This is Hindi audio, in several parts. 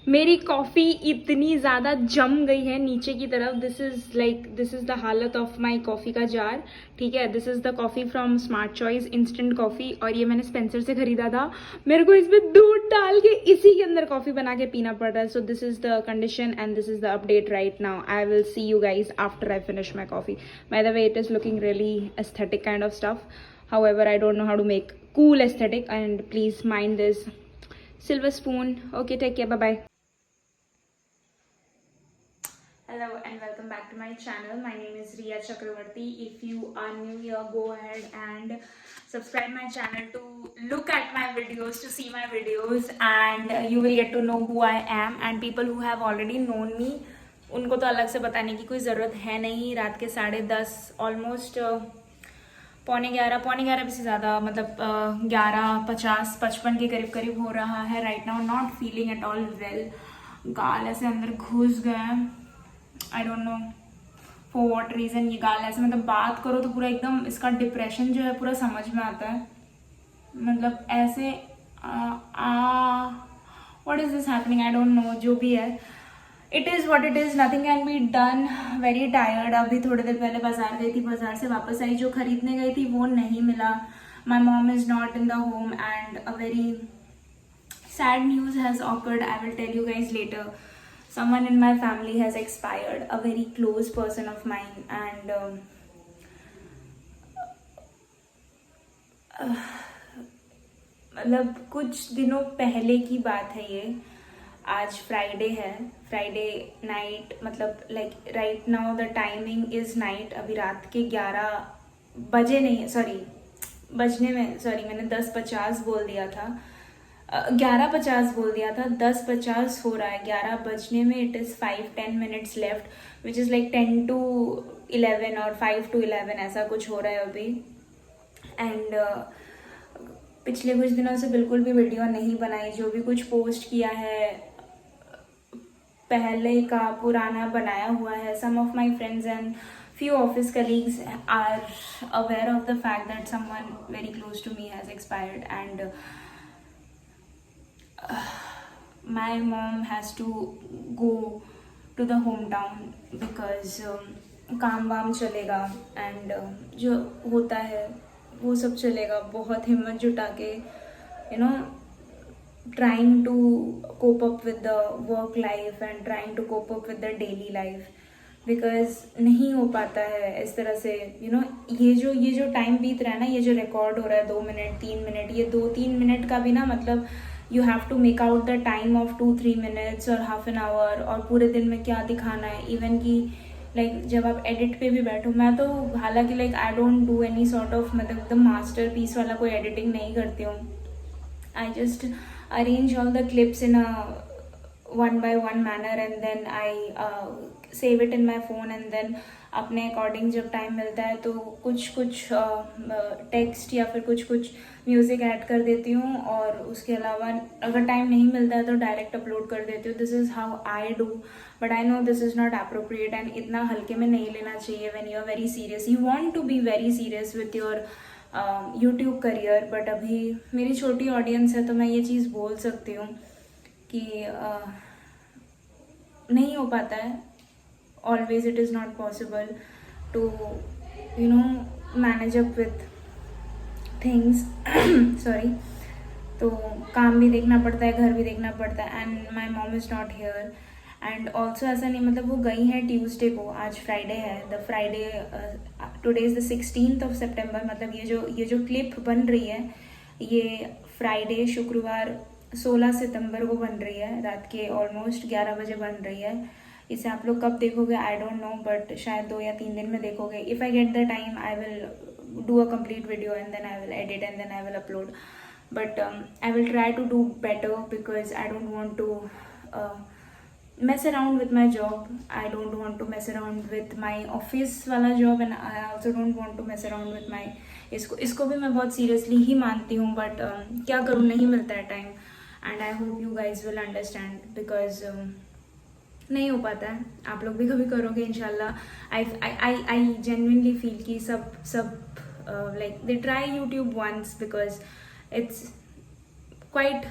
मेरी कॉफ़ी इतनी ज़्यादा जम गई है नीचे की तरफ. दिस इज़ द हालत ऑफ माई कॉफ़ी का जार. ठीक है, this is the coffee from smart choice instant coffee, और ये मैंने स्पेंसर से ख़रीदा था. मेरे को इसमें दूध डाल के इसी के अंदर कॉफ़ी बना के पीना पड़ रहा है. So this is the condition and this is the update right now. I will see you guys after I finish my coffee. By the way, it is looking really aesthetic kind of stuff. However, I don't know how to make cool aesthetic, and please mind this silver spoon. Okay, take care. Bye bye. Hello and welcome back to my channel. My name is Riya Chakravarti. If you are new here, go ahead and subscribe my channel to look at my videos, to see my videos, and you will get to know who I am. And people who have already known me, उनको तो अलग से बताने की कोई ज़रूरत है नहीं. रात के 10:30 ऑलमोस्ट पौने ग्यारह भी से ज़्यादा, मतलब 11:50-55 के करीब करीब हो रहा है right now. Not feeling at all well. गाल ऐसे अंदर घुस गए. आई don't know for what reason. ये गाल ऐसे, मतलब बात करो तो पूरा एकदम इसका डिप्रेशन जो है पूरा समझ में आता है. मतलब ऐसे what is this happening, I don't no. जो भी है, it is what it is, nothing can be done. Very tired. अभी थोड़ी देर पहले बाजार गई थी, बाजार से वापस आई. जो खरीदने गई थी वो नहीं मिला. माई mom is not in the home and a very sad news has occurred. I will tell you guys later. Someone in my family has expired, a very close person of mine, and मतलब कुछ दिनों पहले की बात है ये. आज फ्राइडे है, फ्राइडे नाइट, मतलब like right now the timing is night. अभी रात के 11 बजे नहीं, सॉरी बजने में, सॉरी मैंने 10:50 बोल दिया था, 11:50 बोल दिया था. 10:50 हो रहा है, 11 बजने में. It is 5-10 minutes left, which is like 10 to 11 और 5 to 11 ऐसा कुछ हो रहा है अभी. एंड पिछले कुछ दिनों से बिल्कुल भी वीडियो नहीं बनाई. जो भी कुछ पोस्ट किया है पहले का पुराना बनाया हुआ है. Some of my friends and few office colleagues are aware of the fact that someone very close to me has expired, and my mom has to go to the hometown because काम वाम चलेगा एंड जो होता है वो सब चलेगा. बहुत हिम्मत जुटा के trying to cope up with the work life and trying to cope up with the daily life, because नहीं हो पाता है इस तरह से. ये जो टाइम बीत रहा है ना, ये जो रिकॉर्ड हो रहा है 2 मिनट 3 मिनट, ये 2-3 मिनट का भी ना, मतलब you have to make out the time of 2-3 minutes और हाफ एन आवर, और पूरे दिन में क्या दिखाना है. इवन कि लाइक जब आप एडिट पे भी बैठो, मैं तो हालांकि like I don't do any sort of, मतलब एकदम मास्टर पीस वाला कोई एडिटिंग नहीं करती हूँ. I just arrange all the clips in a one by one manner and then I save it in my phone, and then अपने अकॉर्डिंग जब टाइम मिलता है तो कुछ टेक्स्ट या फिर कुछ म्यूज़िक ऐड कर देती हूँ, और उसके अलावा अगर टाइम नहीं मिलता है तो डायरेक्ट अपलोड कर देती हूँ. This is how I do, but I know this is not appropriate and इतना हल्के में नहीं लेना चाहिए. When you are very serious, you want to be very serious with your YouTube career. But अभी मेरी छोटी ऑडियंस है तो मैं ये चीज़ बोल सकती हूँ कि नहीं हो पाता है. Always it is not possible to manage up with things. Sorry. तो काम भी देखना पड़ता है, घर भी देखना पड़ता है, and my mom is not here. And also ऐसा नहीं, मतलब वो गई है ट्यूसडे को, आज फ्राइडे है. The Friday today is the 16th of September. मतलब ये जो क्लिप बन रही है ये फ्राइडे शुक्रवार 16 सितंबर को बन रही है. रात के ऑलमोस्ट 11 बजे बन रही है. इसे आप लोग कब देखोगे आई डोंट नो, बट शायद 2 या 3 दिन में देखोगे. If I get the time I will do a complete video and then I will edit and then I will upload. But I will try to do better because I don't want to mess around with my job. I don't want to mess around with my office वाला job, and I also don't want to mess around with my इसको भी मैं बहुत सीरियसली ही मानती हूँ, बट क्या करूँ, नहीं मिलता है time. And I hope you guys will understand because नहीं हो पाता है. आप लोग भी कभी करोगे इंशाल्लाह. आई जेन्युइनली फील कि सब like they try YouTube once because it's quite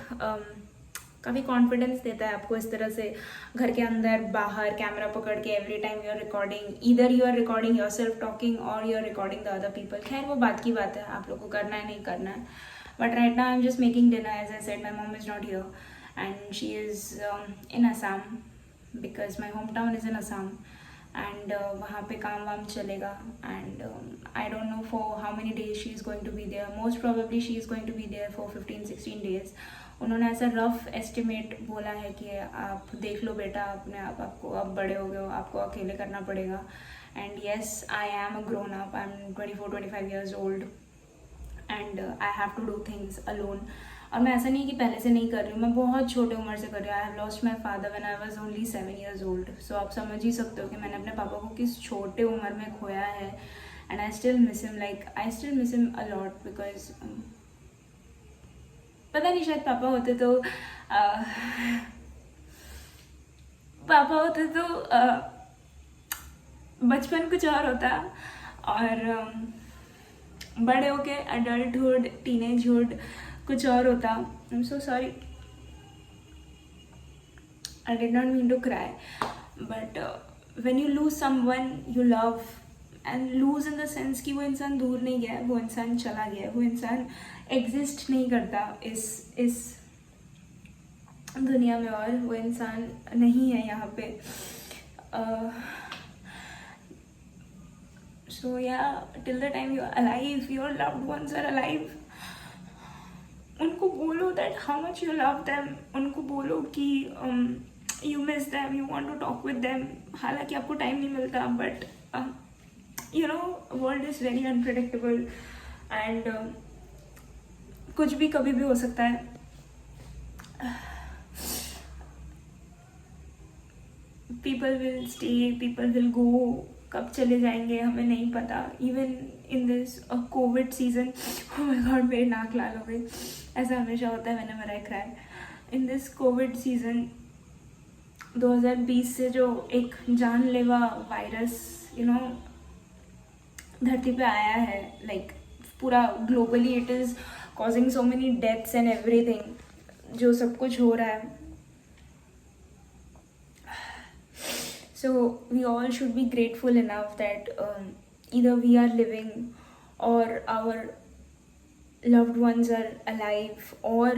काफ़ी कॉन्फिडेंस देता है आपको इस तरह से घर के अंदर बाहर कैमरा पकड़ के every time you are recording, either you are recording yourself talking और you are recording the other people. खैर वो बात की बात है, आप लोग को करना है नहीं करना है। But right now I am just making dinner, as I said my mom is not here and she is in Assam because my home town is in Assam and वहाँ पे काम वाम चलेगा and I don't know for how many days she is going to be there. Most probably she is going to be there for 15-16 days. उन्होंने ऐसा रफ एस्टिमेट बोला है कि आप देख लो बेटा अपने आप, आपको अब बड़े हो गए हो, आपको अकेले करना पड़ेगा। And yes I am a grown up, I am 24-25 years old and I have to do things alone. और मैं ऐसा नहीं कि पहले से नहीं कर रही हूँ, मैं बहुत छोटे उम्र से कर रही हूँ। I have lost my father when I was only 7 years old. So आप समझ ही सकते हो कि मैंने अपने पापा को किस छोटे उम्र में खोया है and I still miss him, like I still miss him a lot because पता नहीं, शायद पापा होते तो बचपन कुछ और होता और बड़े होके अडल्टहुड टीनेजहुड कुछ और होता। I am so sorry, I did not mean to cry, but when you lose someone you love and lose in the sense कि वो इंसान दूर नहीं गया है, वो इंसान चला गया है, वो इंसान एग्जिस्ट नहीं करता इस दुनिया में और वो इंसान नहीं है यहाँ पे। सो या till the time you are alive, your loved ones are alive, उनको बोलो that how much you love them. उनको बोलो कि you miss them, you want to talk with them. हालांकि आपको टाइम नहीं मिलता, but you know world is very unpredictable and कुछ भी कभी भी हो सकता है। People will stay, people will go, कब चले जाएंगे हमें नहीं पता। Even in this Covid season, oh my God मेरी नाक लाल हो गई, ऐसा हमेशा होता है मैंने मेरा cry. In this Covid season 2020 से जो एक जानलेवा वायरस यू नो धरती पे आया है, लाइक पूरा globally it is causing so many deaths and everything, जो सब कुछ हो रहा है। So we all should be grateful enough that either we are living or our loved ones are alive or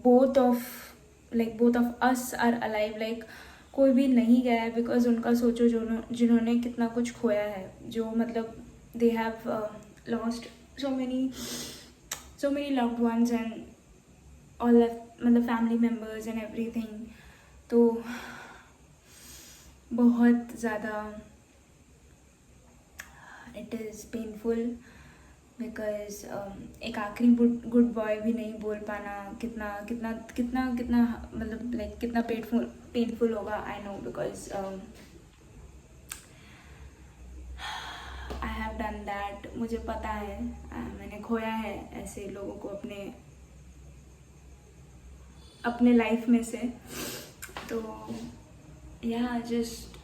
both of us are alive, like कोई भी नहीं गया है because उनका सोचो जिन्होंने कितना कुछ खोया है, जो मतलब they have lost so many loved ones and all मतलब family members and everything। तो बहुत ज़्यादा इट इज़ पेनफुल बिकॉज एक आखिरी गुड बॉय भी नहीं बोल पाना कितना कितना कितना कितना मतलब लाइक कितना पेनफुल होगा। I know because I have done that, मुझे पता है। मैंने खोया है ऐसे लोगों को अपने लाइफ में से। तो yeah, just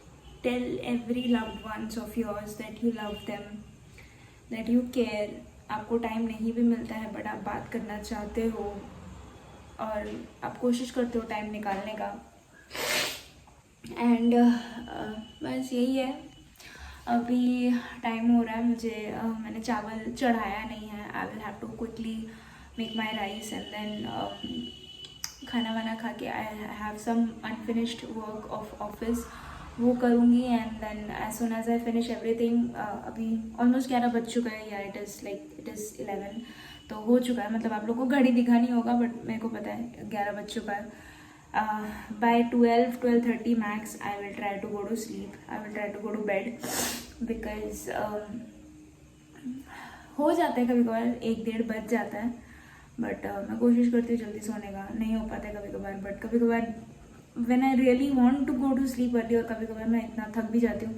tell every loved ones of yours that you love them, that you care। आपको टाइम नहीं भी मिलता है बट आप बात करना चाहते हो और आप कोशिश करते हो टाइम निकालने का। एंड बस यही है। अभी टाइम हो रहा है, मुझे मैंने चावल चढ़ाया नहीं है। I will have to quickly make my rice and then खाना वाना खा के I have some unfinished work of office, वो करूँगी and then as soon as I finish everything. अभी ऑलमोस्ट 11 बज चुका है, या इट इज़ 11 तो हो चुका है। मतलब आप लोगों को घड़ी दिखा नहीं होगा बट मेरे को पता है 11 बज चुका है। By 12-12:30 max I will try to go to sleep, I will try to go to bed because हो जाता है कभी कभार 1-1:30 बज जाता है, बट मैं कोशिश करती हूँ जल्दी सोने का। नहीं हो पाता है कभी कभार, बट कभी कभार when I really want to go to sleep early, और कभी कभार मैं इतना थक भी जाती हूँ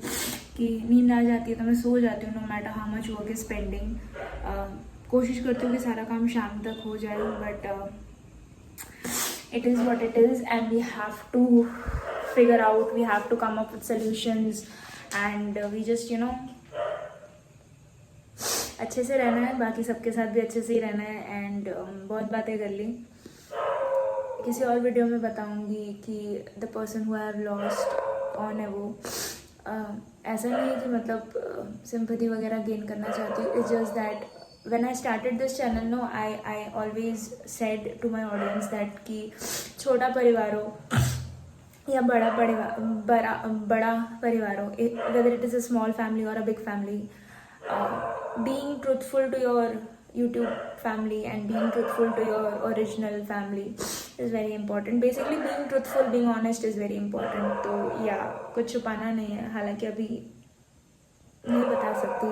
कि नींद आ जाती है तो मैं सो जाती हूँ, no matter how much work is pending. कोशिश करती हूँ कि सारा काम शाम तक हो जाए, but it is what it is and we have to figure out, we have to come up with solutions and we just अच्छे से रहना है, बाकी सबके साथ भी अच्छे से ही रहना है। एंड बहुत बातें कर ली, किसी और वीडियो में बताऊंगी कि the person who have lost कौन है वो। ऐसा नहीं है कि मतलब सिंपैथी वगैरह गेन करना चाहती हूँ, it's just that when I started this channel no I always said to my audience that कि छोटा परिवार हो या बड़ा परिवार, बड़ा परिवार हो, whether it is a small family और a big family, being truthful to your YouTube family and being truthful to your original family is very important. Basically being truthful, being honest is very important. तो या कुछ छुपाना नहीं है, हालांकि अभी नहीं बता सकती।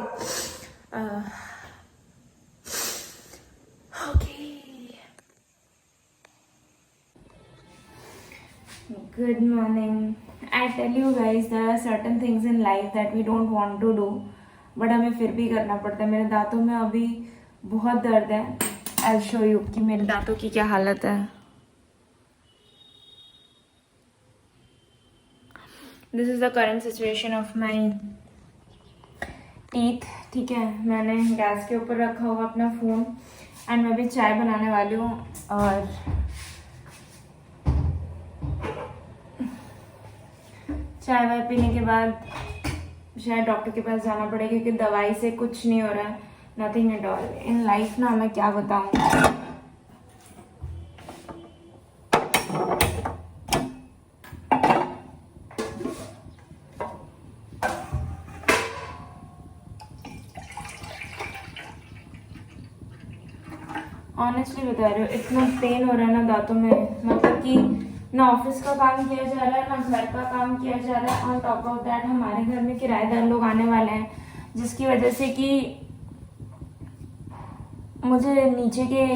Okay. Good morning. I tell you guys, there are certain things in life that we don't want to do, but हमें फिर भी करना पड़ता है। मेरे दांतों में अभी बहुत दर्द है। आई शो यू कि मेरे दांतों की क्या हालत है। This is the current situation of my teeth. ठीक है, मैंने गैस के ऊपर रखा हुआ अपना फ़ोन एंड मैं भी चाय बनाने वाली हूँ, और चाय वाय पीने के बाद शायद डॉक्टर के पास जाना पड़ेगा, क्योंकि दवाई से कुछ नहीं हो रहा है, nothing at all in life ना। मैं क्या बताऊँ, ऑनेस्टली बता रही हूँ, इतना पेन हो रहा है ना दांतों में, मतलब कि ना ऑफिस का काम किया जा रहा है, ना घर का काम किया जा रहा है। ऑन टॉप ऑफ दैट हमारे घर में किराएदार लोग आने वाले हैं, जिसकी वजह से कि मुझे नीचे के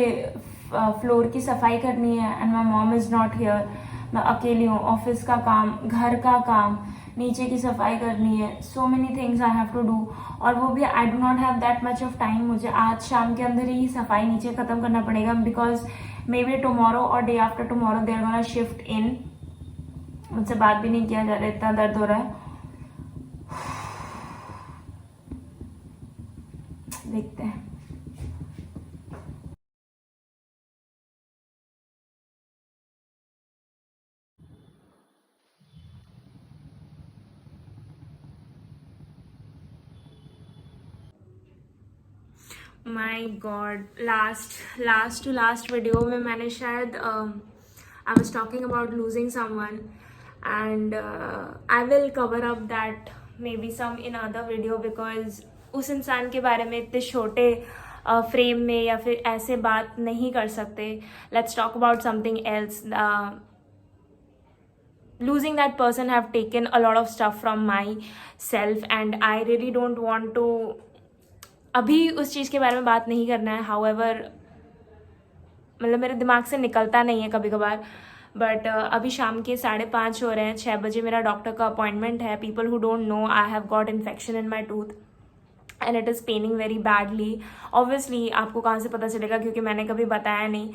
फ्लोर की सफाई करनी है and my mom is not here. मैं अकेली हूँ, ऑफिस का काम, घर का काम, नीचे की सफाई करनी है, so many things I have to do. और वो भी I do not have that much of time. मुझे आज शाम के अंदर ही सफाई नीचे ख़त्म करना पड़ेगा, बिकॉज मे बी टुमारो और day after tomorrow they are gonna shift in. मुझसे बात भी नहीं किया जा रहा, इतना दर्द हो रहा है। देखते हैं। माई गॉड, लास्ट वीडियो में मैंने शायद I was talking about losing someone, and I will cover up that may be some in other video, because उस इंसान के बारे में इतने छोटे फ्रेम में या फिर ऐसे बात नहीं कर सकते। Let's talk about something else. Losing that person have taken a lot of stuff from myself and I really don't want to अभी उस चीज़ के बारे में बात नहीं करना है। हाउएवर मतलब मेरे दिमाग से निकलता नहीं है कभी कभार, बट अभी शाम के 5:30 हो रहे हैं, 6 बजे मेरा डॉक्टर का अपॉइंटमेंट है। People who don't know, I have got infection in my tooth and it is paining very badly. Obviously आपको कहाँ से पता चलेगा, क्योंकि मैंने कभी बताया नहीं।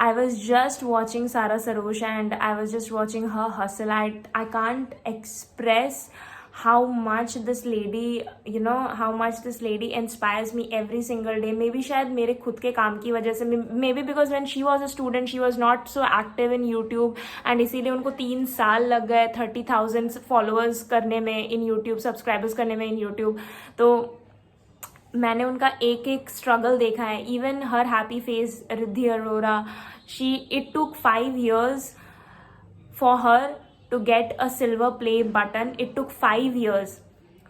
I was just watching Sara Sarosh and I was just watching her hustle. I can't express how much this lady, you know, how much this lady inspires me every single day. Maybe शायद मेरे खुद के काम की वजह से, maybe because when she was a student she was not so active in YouTube and इसीलिए उनको 3 साल लग गए 30,000 followers करने में in YouTube, subscribers करने में in YouTube। तो मैंने उनका एक एक स्ट्रगल देखा है। Even her happy face Riddhi Arora, it took 5 years for her to get a silver play button. It took 5 years,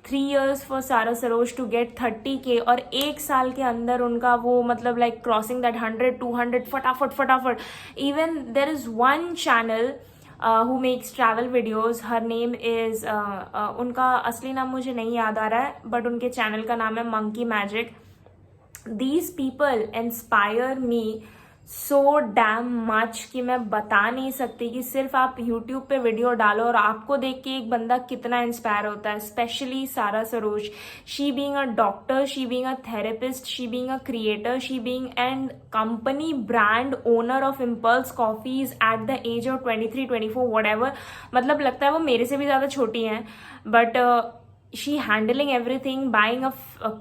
3 years for Sara Saroj to get 30K, और 1 साल के अंदर उनका वो मतलब लाइक क्रॉसिंग दैट 100, 200 फटाफट। Even there is one channel who makes travel videos, her name is उनका असली नाम मुझे नहीं याद आ रहा है, बट उनके चैनल का नाम है monkey magic. These people inspire me so damn much कि मैं बता नहीं सकती कि सिर्फ आप यूट्यूब पे वीडियो डालो और आपको देख के एक बंदा कितना इंस्पायर होता है। Specially Sara Saroj, she being a doctor, she being a therapist, she being a creator, she being and company brand owner of Impulse coffees at the age of 23, 24 whatever. मतलब लगता है वो मेरे से भी ज़्यादा छोटी हैं, but she handling everything, buying a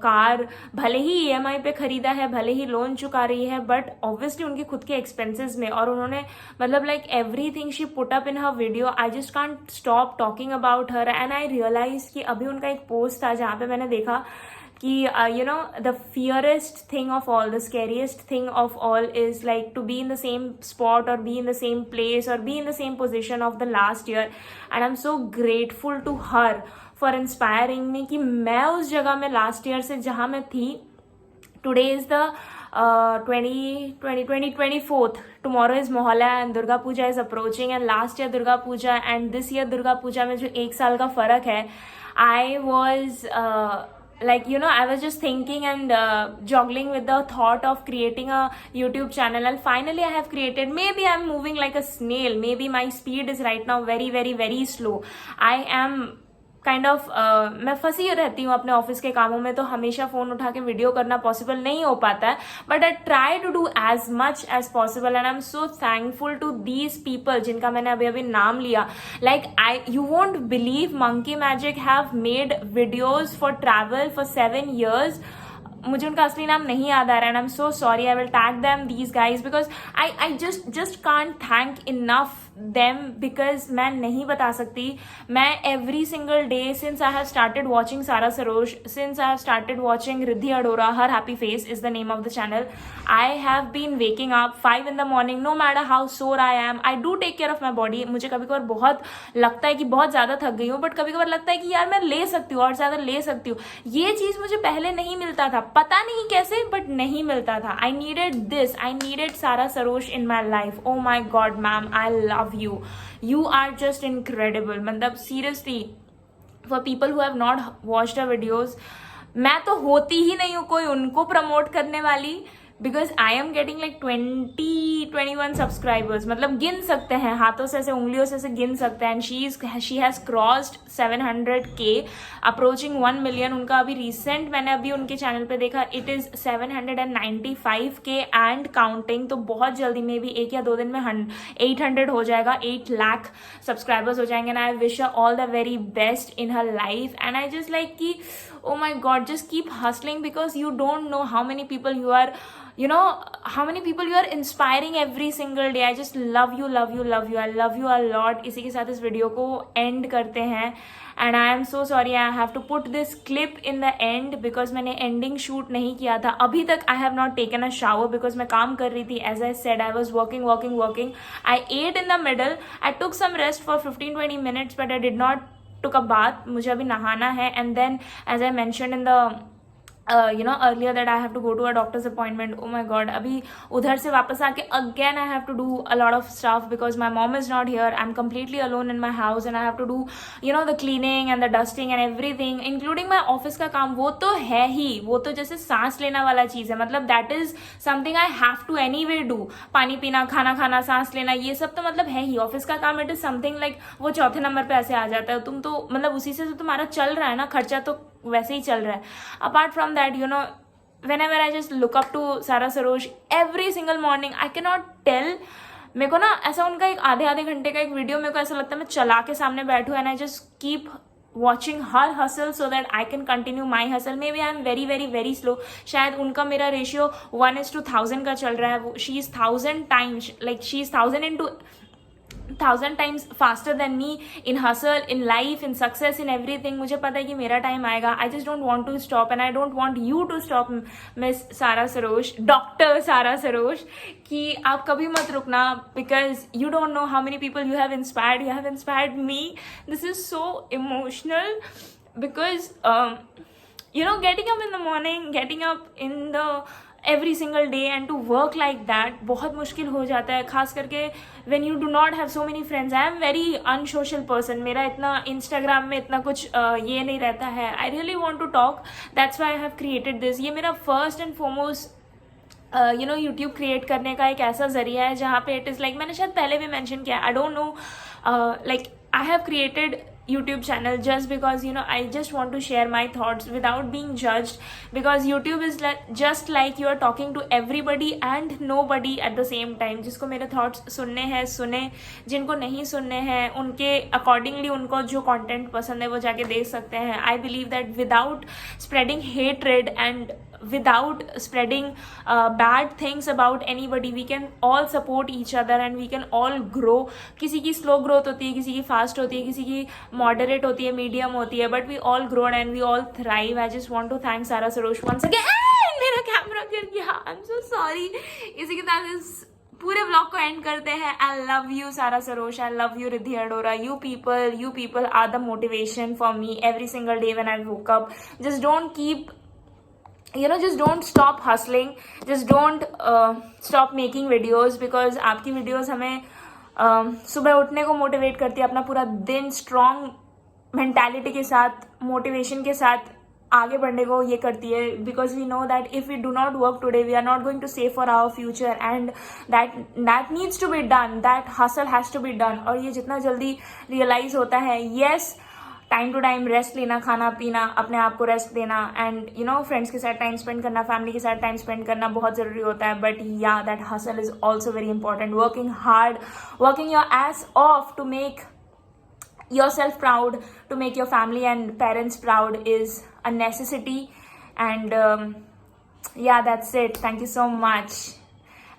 car, भले ही EMI पे खरीदा है, भले ही लोन चुका रही है, बट ऑब्वियसली उनके खुद के एक्सपेंसेस में, और उन्होंने मतलब like everything she put up in her video. I just can't stop talking about her. And I realise कि अभी उनका एक पोस्ट था जहाँ पे मैंने देखा कि you know, the fearest thing of all, the scariest thing of all is like to be in the same spot or be in the same place or be in the same position of the last year. And I'm so grateful to her for inspiring me कि मैं उस जगह में लास्ट ईयर से जहाँ मैं थी. Today is the 24th. Tomorrow is Mohalla and Durga Puja is approaching, and last year Durga Puja and this year Durga Puja में जो एक साल का फर्क है, I was like, you know, I was just thinking and juggling with the thought of creating a YouTube channel, and finally I have created. Maybe I'm moving like a snail, maybe my speed is right now very very very slow. I am kind of मैं फंसी रहती हूँ अपने ऑफिस के कामों में, तो हमेशा फोन उठा के वीडियो करना पॉसिबल नहीं हो पाता है, but I try to do as much as possible. And I am so thankful to these people जिनका मैंने अभी अभी नाम लिया. Like you won't believe, Monkey Magic have made videos for travel for 7 years. मुझे उनका असली नाम नहीं याद आ रहा है, and I am so sorry. I will tag them, these guys, because I just can't thank enough them, because मैं नहीं बता सकती. मैं every single day since I have started watching Sara Saroj, since I have started watching Riddhi Arora, her happy face is the name of the channel, I have been waking up 5 in the morning, no matter how sore I am. I do take care of my body. मुझे कभी कभार बहुत लगता है कि बहुत ज्यादा थक गई हूँ, बट कभी कभार लगता है कि यार मैं ले सकती हूँ और ज्यादा ले सकती हूँ. ये चीज मुझे पहले नहीं मिलता था, पता नहीं कैसे, बट नहीं मिलता था. I needed this, I needed Sara Saroj in my life. Oh my god ma'am, I love you. You are just incredible. मतलब seriously, for people who have not watched our videos, मैं तो होती ही नहीं हूँ कोई उनको प्रमोट करने वाली, because I am getting like 21 subscribers. मतलब गिन सकते हैं हाथों से, ऐसे उंगलियों से गिन सकते हैं. And she has crossed 700K, approaching 1 million. उनका अभी रिसेंट मैंने अभी उनके चैनल पे देखा, it is 795K and counting. तो बहुत जल्दी, मे बी 1 या 2 दिन में 800 हो जाएगा, 8 लाख सब्सक्राइबर्स हो जाएंगे. And I wish her all the very best in her life. And I just like कि oh my god, just keep hustling, because you don't know how many people you are, you know, how many people you are inspiring every single day. I just love you, love you, love you. I love you a lot. इसी के साथ इस वीडियो को एंड करते हैं. And I am so sorry, I have to put this clip in the end, because मैंने एंडिंग शूट नहीं किया था अभी तक. I have not taken a shower because मैं काम कर रही थी. As I said, I was working. I ate in the middle. I took some rest for 15-20 minutes, but I did not took a bath. मुझे अभी नहाना है. and then as I mentioned in the you know earlier that I have to go to a doctor's appointment. Oh my god, अभी उधर से वापस आके again I have to do a lot of stuff because my mom is not here. I'm completely alone in my house and I have to do, you know, the cleaning and the dusting and everything, including my office का काम. वो तो है ही, वो तो जैसे सांस लेना वाला चीज है. मतलब that is something I have to anyway do. पानी पीना, खाना खाना, सांस लेना, ये सब तो मतलब है ही. ऑफिस का काम it is something like वो चौथे नंबर पे ऐसे आ जाता है. तुम तो मतलब उसी से तो तुम्हारा चल रहा है ना, खर्चा तो वैसे ही चल रहा है. Apart from that, you know, whenever I just look up to Sara Sarosh every single morning, I cannot tell. मेरे को ना ऐसा उनका एक आधे घंटे का एक वीडियो मेरे को ऐसा लगता है मैं चला के सामने बैठूं and I just keep watching her hustle so that I can continue my hustle. Maybe I'm very very very slow. शायद उनका मेरा रेशियो 1:1000 का चल रहा है. She is 1000 times, like she is 1000 times faster than me in hustle, in life, in success, in everything. मुझे पता है कि मेरा टाइम आएगा. I just don't want to stop and I don't want you to stop, Miss Sara Sarosh, Dr. Sara Sarosh, कि आप कभी मत रुकना, because you don't know how many people you have inspired. You have inspired me. This is so emotional because you know, getting up in the morning, getting up in the every single day and to work like that बहुत मुश्किल हो जाता है, खास करके when you do not have so many friends. I am very unsocial person. मेरा इतना Instagram में इतना कुछ ये नहीं रहता है. I really want to talk. That's why I have created this. ये मेरा first and foremost you know YouTube create करने का एक ऐसा जरिया है जहाँ पे it is like, मैंने शायद पहले भी मेंशन किया, I don't know, like I have created YouTube channel just because, you know, I just want to share my thoughts without being judged, because YouTube is just like you are talking to everybody and nobody at the same time. जिसको मेरे thoughts सुनने हैं सुने, जिनको नहीं सुनने हैं उनके accordingly उनको जो content पसंद है वो जाके देख सकते हैं. I believe that without spreading hatred and without spreading bad things about anybody, we can all support each other and we can all grow. किसी की slow growth होती है, किसी की fast होती है, किसी की moderate होती है, medium होती है, but we all grow and we all thrive. I just want to thank Sara Sarosh once again. मेरा कैमरा गिर गया, I'm so sorry. इसी के साथ इस पूरे व्लॉग को एंड करते हैं. आई love you Sara Sarosh, I love you Riddhi Arora. You people are the motivation for me every single day when I woke up. Just don't keep, you know, just don't stop hustling, just don't stop making videos, because आपकी videos हमें सुबह उठने को मोटिवेट करती है, अपना पूरा दिन स्ट्रॉन्ग मेंटालिटी के साथ, मोटिवेशन के साथ आगे बढ़ने को ये करती है. Because we know that if we do not work today we are not going to save for our future, and that needs to be done, that hustle has to be done. और ये जितना जल्दी रियलाइज होता है, yes time to time rest लेना, खाना पीना, अपने आप को रेस्ट देना, एंड यू नो फ्रेंड्स के साथ टाइम स्पेंड करना, फैमिली के साथ टाइम स्पेंड करना बहुत जरूरी होता है. But yeah that hustle is also very important. Working hard, working your ass off to make yourself proud, to make your family and parents proud is a necessity. And yeah, that's it. Thank you so much.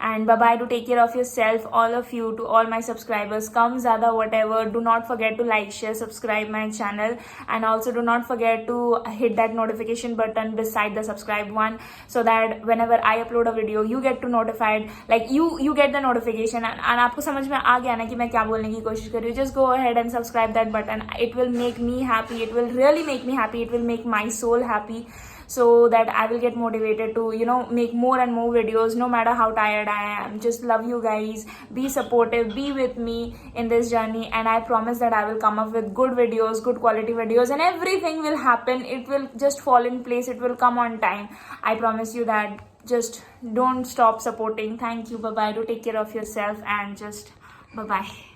And bye bye. To take care of yourself, all of you, to all my subscribers, come zyada whatever, do not forget to like, share, subscribe my channel, and also do not forget to hit that notification button beside the subscribe one, so that whenever I upload a video you get to notified, like you get the notification. and आपको समझ में आ गया ना कि मैं क्या बोलने की कोशिश कर रही हूँ. just go ahead and subscribe that button. It will make me happy, it will really make me happy, it will make my soul happy, so that I will get motivated to, you know, make more and more videos no matter how tired I am. Just love you guys, be supportive, be with me in this journey, and I promise that I will come up with good videos, good quality videos, and everything will happen. It will just fall in place, it will come on time. I promise you that. Just don't stop supporting. Thank you. Bye bye. Do take care of yourself, and just bye bye.